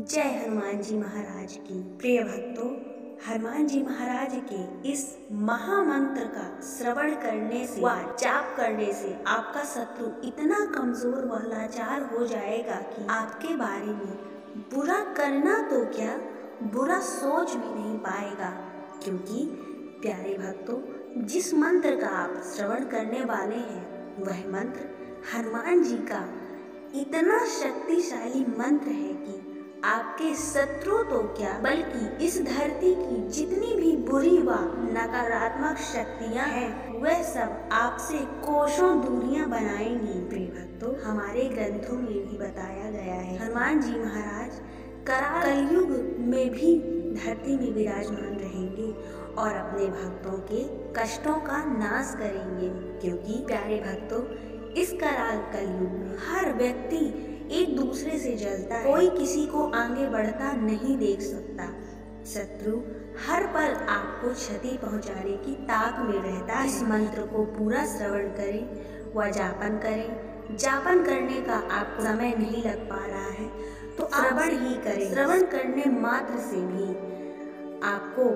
जय हनुमान जी महाराज की। प्रिय भक्तों, हनुमान जी महाराज के इस महामंत्र का श्रवण करने से व जाप करने से आपका शत्रु इतना कमजोर व लाचार हो जाएगा कि आपके बारे में बुरा करना तो क्या, बुरा सोच भी नहीं पाएगा। क्योंकि प्यारे भक्तों, जिस मंत्र का आप श्रवण करने वाले हैं वह मंत्र हनुमान जी का इतना शक्तिशाली मंत्र है कि आपके शत्रु तो क्या, बल्कि इस धरती की जितनी भी बुरी व नकारात्मक शक्तियां हैं वह सब आपसे कोसों दूरियां बनाएंगी। प्रिय भक्तों, हमारे ग्रंथों में भी बताया गया है हनुमान जी महाराज कराल कलयुग में भी धरती में विराजमान रहेंगे और अपने भक्तों के कष्टों का नाश करेंगे। क्योंकि प्यारे भक्तों, इस कराल कलयुग में हर व्यक्ति एक दूसरे से जलता है, कोई किसी को आगे बढ़ता नहीं देख सकता। शत्रु हर पल आपको क्षति पहुंचाने की ताक में रहता है। इस मंत्र को पूरा श्रवण करें व जापन करें। जापन करने का आपको समय नहीं लग पा रहा है तो श्रवण ही करें। श्रवण करने मात्र से भी आपको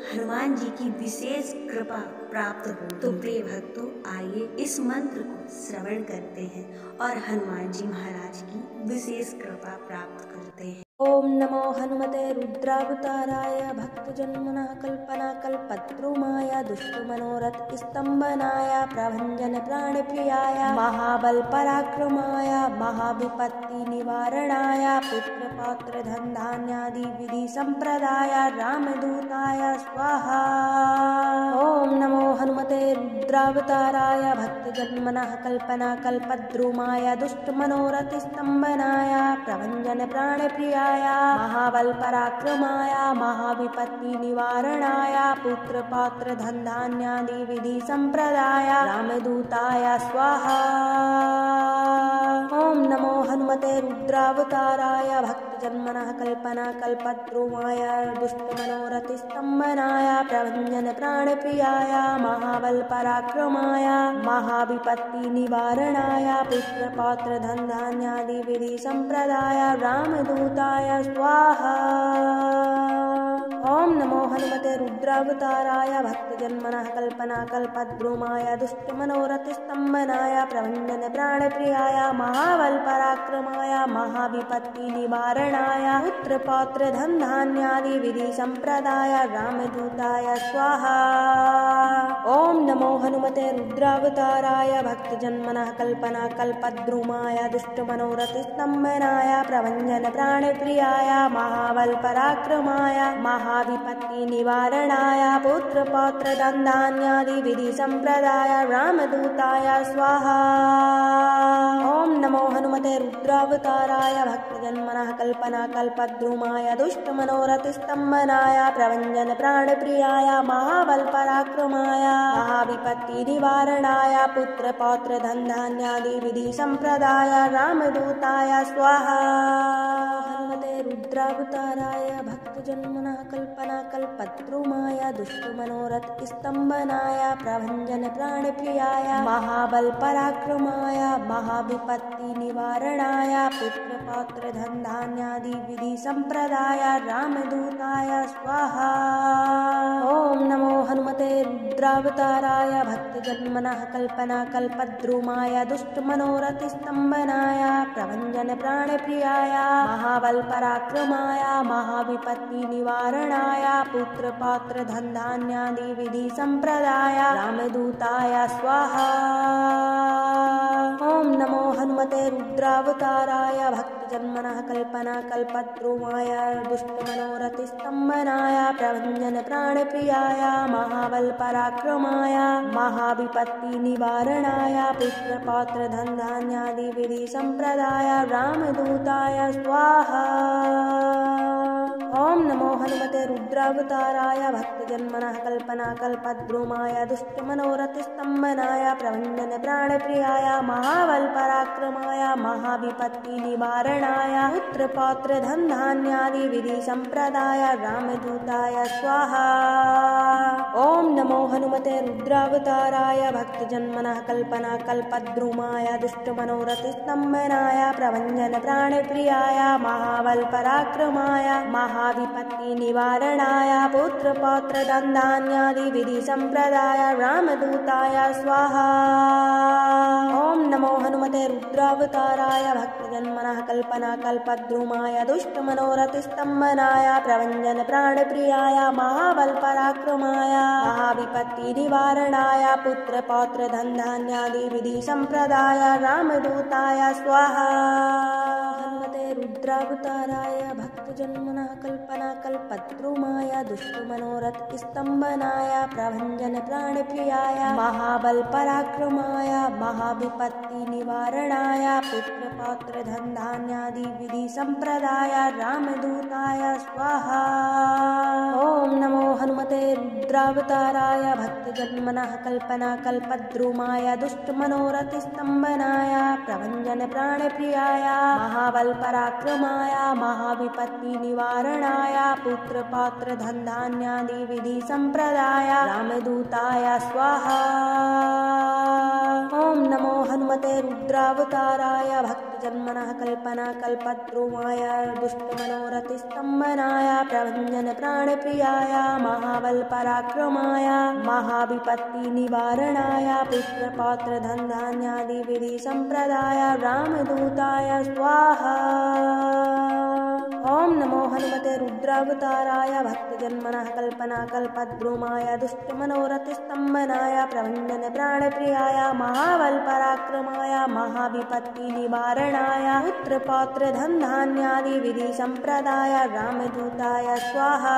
हनुमान जी की विशेष कृपा प्राप्त हो। तो प्रिय भक्तों, आइए इस मंत्र को श्रवण करते हैं और हनुमान जी महाराज की विशेष कृपा प्राप्त करते हैं। ओम नमो हनुमते रुद्रावताराय भक्तजन्मनः कल्पनाकल्पद्रुमाय दुष्टमनोरथ स्तंभनाय प्रभंजन प्राणप्रियाय महाबल पराक्रमाय महाविपत्ति निवारणाय पुत्र पौत्र धन धान्यादि विधि संप्रदाय रामदूताय स्वाहा। ओम नमो हनुमते रुद्रावताराय भक्तजन्मनः कल्पनाकल्पद्रुमाय दुष्टमनोरथ स्तंभनाय प्रभंजन प्राणप्रियाय महाबल पराक्रमाय महाविपत्ति निवारणाय पुत्र पौत्र धन धान्यादि विधि संप्रदाय रामदूताय स्वाहा। ओम नमो हनुमते रुद्रावताराय भक्तजन्मनः कल्पनाकल्पद्रुमाय दुष्टमनोरथ स्तंभनाय प्रभंजन प्राणप्रियाय महाबल पराक्रमाय महाविपत्ति निवारणाय पुत्र पौत्र धन धान्यादि विधि संप्रदाय रामदूताय स्वाहा। ओम नमो हनुमते रुद्रावताराय भक्तजन्मनः कल्पनाकल्पद्रुमाय दुष्टमनोरथ स्तंभनाय प्रभंजन प्राणप्रियाय महाबल पराक्रमाय महाविपत्ति निवारणाय पुत्र पौत्र धन धान्यादि विधि संप्रदाय रामदूताय स्वाहा। ओम नमो हनुमते रुद्रावताराय भक्तजन्मनः कल्पनाकल्पद्रुमाय दुष्टमनोरथ स्तंभनाय प्रभंजन प्राणप्रियाय महाबल पराक्रमाय महाविपत्ति निवारणाय पुत्र पौत्र धन धान्यादि विधि संप्रदाय रामदूताय स्वाहा। ओम नमो हनुमते रुद्रावताराय भक्तजन्मनः कल्पनाकल्पद्रुमाय दुष्टमनोरथ स्तंभनाय प्रभंजन प्राणप्रियाय महाबल पराक्रमाय महाविपत्ति निवारणाय पुत्र पौत्र धन धान्यादि विधि संप्रदाय रामदूताय स्वाहा। हनुमते रुद्रावताराय भक्तजन्मनः कल्पनाकल्पद्रुमाय दुष्टमनोरथ स्तंभनाय प्रभंजन प्राणप्रियाय महाबल पराक्रमाय महाविपत्ति निवारणाय पुत्र पौत्र धन धान्यादि विधि संप्रदाय रामदूताय स्वाहा। ओम नमो हनुमते रुद्रावताराय भक्तजन्मनः कल्पनाकल्पद्रुमाय दुष्टमनोरथ स्तंभनाय प्रभंजन प्राणप्रियाय महाबल पराक्रमाय महाविपत्ति निवारणाय पुत्र पौत्र धन धान्यादि विधि संप्रदाय रामदूताय स्वाहा। ओम नमो हनुमते रुद्रावताराय भक्तजन्मनः कल्पनाकल्पद्रुमाय दुष्टमनोरथ स्तंभनाय प्रभंजन प्राणप्रियाय महाबल पराक्रमाय महाविपत्ति निवारणाय पुत्र पौत्र धन धान्यादि विधि संप्रदाय रामदूताय स्वाहा। ओम नमो हनुमते रुद्रावताराय भक्तजन्मनः कल्पनाकल्पद्रुमाय दुष्टमनोरथस्तम्भनाय प्रभञ्जन प्राणप्रियाय महाबलपराक्रमाय महाविपत्तिनिवारणाय पुत्रपौत्रधनधान्यादि विधि संप्रदाय रामदूताय स्वाहा। ओम नमो हनुमते रुद्रावताराय भक्तजन्मनः कल्पनाकल्पद्रुमाय दुष्टमनोरथस्तम्भनाय प्रभञ्जन प्राणप्रियाय महाबलपराक्रमाय महाविपत्तिनिवारणाय पुत्रपौत्रधनधान्यादि विधि संप्रदाय रामदूताय स्वाहा। ओम नमो हनुमते रुद्रावताराय भक्तजन्मनः कल्पनाकल्पद्रुमाय दुष्टमनोरथस्तम्भनाय प्रभञ्जन प्राणप्रियाय महाबलपराक्रमाय महाविपत्तिनिवारणाय पुत्रपौत्रधनधान्यादि विधि संप्रदाय रामदूताय स्वाहा। हनुमते रुद्रावताराय भक्तजन्मनः कल्पनाकल्पद्रुमाय दुष्टमनोरथस्तम्भनाय प्रभञ्जन प्राणप्रियाय महाबलपराक्रमाय महाविपत्तिनिवारणाय पुत्रपौत्रधनधान्यादि विधि संप्रदाय रामदूताय स्वाहा। ओम नमो हनुमते रुद्रावताराय भक्तजन्मनः कल्पनाकल्पद्रुमाय दुष्टमनोरथस्तम्भनाय प्रभञ्जन प्राणप्रियाय महाबलपराक्रमाय महाविपत्तिनिवारणाय पुत्रपौत्रधनधान्यादि विधि संप्रदाय रामदूताय स्वाहा। ओम नमो हनुमते रुद्रावताराय भक्तजन्मनः कल्पनाकल्पद्रुमाय दुष्टमनोरथस्तम्भनाय प्रभञ्जन प्राणप्रियाय महाबलपराक्रमाय महाविपत्तिनिवारणाय पुत्रपौत्रधनधान्यादि विधि संप्रदाय रामदूताय स्वाहा। ओम नमो हनुमते रुद्रावताराय भक्तजन्मनः कल्पनाकल्पद्रुमाय दुष्टमनोरथस्तम्भनाय प्रभञ्जन प्राणप्रियाय महाबलपराक्रमाय महाविपत्तिनिवारणाय पुत्रपौत्रधनधान्यादि विधि संप्रदाय रामदूताय स्वाहा।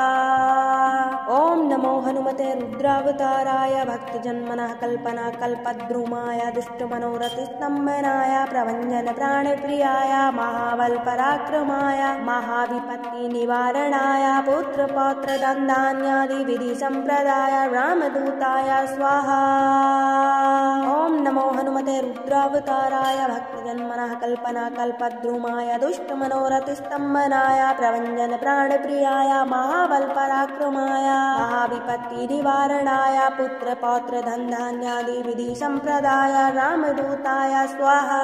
ओम नमो हनुमते रुद्रावताराय भक्तजन्मनः कल्पनाकल्पद्रुमाय दुष्टमनोरथस्तम्भनाय प्रभञ्जन प्राणप्रियाय महाबलपराक्रमाय महाविपत्तिनिवारणाय पुत्रपौत्रधनधान्यादि विधि संप्रदाय रामदूताय स्वाहा। ओम नमो हनुमते रुद्रावताराय भक्तजन्मनः कल्पनाकल्पद्रुमाय दुष्टमनोरथस्तम्भनाय प्रभञ्जन प्राणप्रियाय महाबलपराक्रमाय महाविपत्तिनिवारणाय पुत्रपौत्रधनधान्यादि विधि संप्रदाय रामदूताय स्वाहा।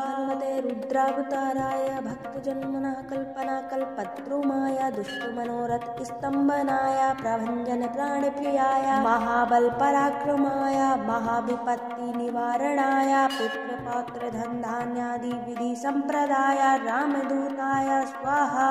हनुमते रुद्रावताराय भक्तजन्मनः कल्पनाकल्पद्रुमाय दुष्टमनोरथस्तम्भनाय प्रभञ्जन प्राणप्रियाय महाबलपराक्रमाय महाविपत्तिनिवारणाय पुत्रपौत्रधनधान्यादि विधि संप्रदाय रामदूताय स्वाहा।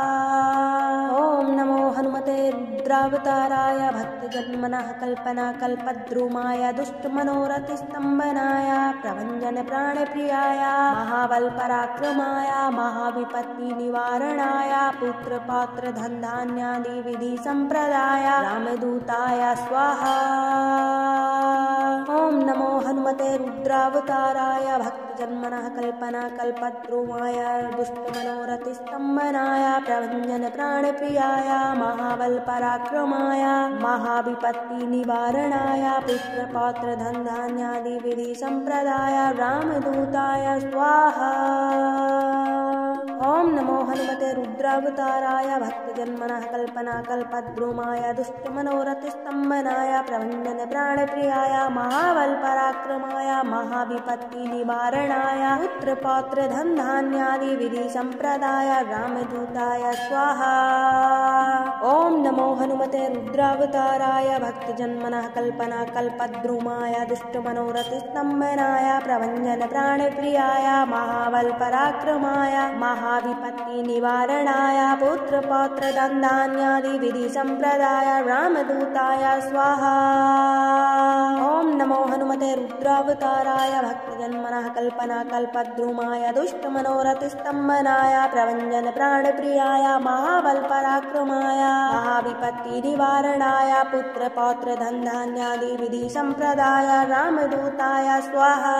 ओम नमो हनुमते रुद्रावताराय भक्तजन्मनः कल्पनाकल्पद्रुमाय दुष्टमनोरथस्तम्भनाय प्रभञ्जन प्राणप्रियाय महाबलपराक्रमाय महाविपत्तिनिवारणाय पुत्रपौत्रधनधान्यादि विधि संप्रदाय रामदूताय स्वाहा। ओम नमो हनुमते रुद्रावताराय भक्तजन्मनः कल्पनाकल्पद्रुमाय दुष्टमनोरथस्तम्भनाय प्रभञ्जन प्राणप्रियाय महाबलपराक्रमाय महाविपत्तिनिवारणाय पुत्रपौत्रधनधान्यादि विधि संप्रदाय रामदूताय स्वाहा। ओम नमो हनुमते रुद्रावताराय भक्तजन्मनः कल्पनाकल्पद्रुमाय दुष्टमनोरथस्तम्भनाय प्रभञ्जन प्राणप्रियाय महाबलपराक्रमाय महाविपत्तिनिवारणाय पुत्रपौत्रधनधान्यादि विधि संप्रदाय रामदूताय स्वाहा। ओम नमो हनुमते रुद्रावताराय भक्तजन्मनः कल्पनाकल्पद्रुमाय दुष्टमनोरथस्तम्भनाय प्रभञ्जन प्राणप्रियाय महाबलपराक्रमाय महाविपत्तिनिवारणाय पुत्रपौत्रधनधान्यादि विधि संप्रदाय रामदूताय स्वाहा। ओम नमो हनुमते रुद्रावताराय भक्तजन्मनः कल्पनाकल्पद्रुमाय दुष्टमनोरथस्तम्भनाय प्रभञ्जन प्राणप्रियाय महाबलपराक्रमाय महाविपत्ति निवारणाय पुत्र पौत्र धन धान्यादि विधि संप्रदाय रामदूताय स्वाहा।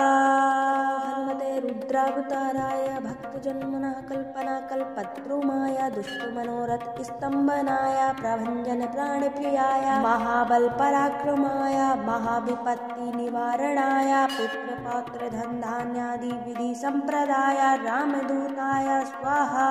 हनुमते रुद्रावताराय भक्तजन्मनः कल्पना कल्पद्रुमाय दुष्टमनोरथ स्तंभनाय प्रभंजन प्राणप्रियाय महाबल पराक्रमाय महाविपत्ति निवारणाय पुत्र पौत्र धन धान्यादि विधि संप्रदाय रामदूताय स्वाहा।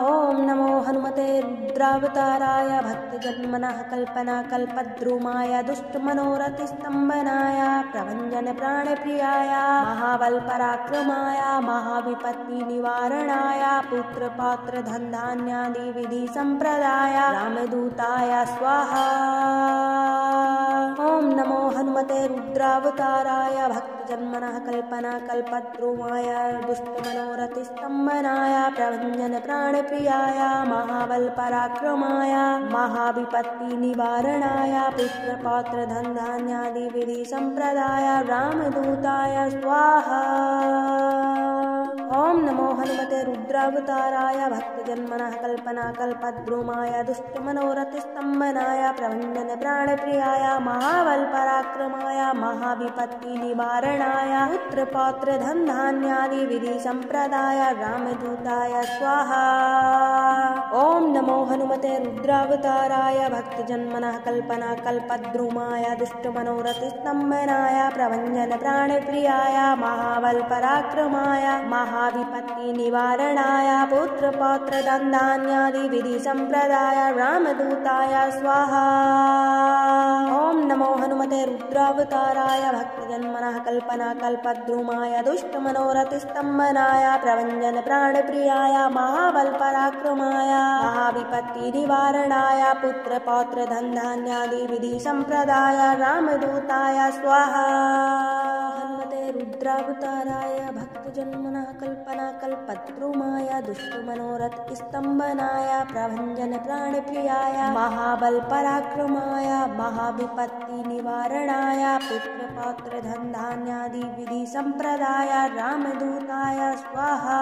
ओम नमो हनुमते रुद्रावताराय भक्तजन्मनः कल्पना कल्पद्रुमाय दुष्टमनोरथ स्तंभनाय प्रभंजन प्राणप्रियाय महाबल पराक्रमाय महाविपत्ति निवारणाय पुत्र पौत्र धन धान्यादि विधि संप्रदाय रामदूताय स्वाहा। ओम नमो हनुमते रुद्रावताराय भक्तजन्मनः कल्पना कल्पद्रुमाय दुष्टमनोरथ स्तंभनाय प्रभंजन प्राणप्रियाय महाबल पराक्रमाय महाविपत्ति निवारणाय पुत्र पौत्र धन धान्यादि विधि संप्रदाय रामदूताय स्वाहा। ओम नमो हनुमते रुद्रावताराय भक्तजन्मनः कल्पना कल्पद्रुमाय दुष्टमनोरथ स्तंभनाय प्रभंजन प्राणप्रियाय महाबल पराक्रमाय महाविपत्ति निवारणाय पुत्र पौत्र धन धान्यादि विधि संप्रदाय रामदूताय स्वाहा। ओम नमो हनुमते रुद्रावताराय भक्तजन्मनः कल्पना कल्पद्रुमाय दुष्टमनोरथ स्तंभनाय प्रभंजन प्राणप्रियाय महाबल पराक्रमाय महाविपत्ति निवारणाय पुत्र पौत्र धन धान्यादि विधि संप्रदाय रामदूताय स्वाहा। ओम नमो हनुमते रुद्रावताराय भक्तजन्मनः कल्पना कल्पद्रुमाय दुष्टमनोरथ स्तंभनाय प्रभंजन प्राणप्रियाय महाबल पराक्रमाय महाविपत्ति निवारणाय पुत्र पौत्र धन धान्यादि विधि संप्रदाय रामदूताय स्वाहा। हनुमते रुद्रावताराय भक्तजन्मनः कल्पना कल्पद्रुमाय दुष्टमनोरथ स्तंभनाय प्रभंजन प्राणप्रियाय महाबल पराक्रमाय महाविपत्ति निवारणाय पुत्र पौत्र धन धान्यादि विधि संप्रदाय रामदूताय स्वाहा।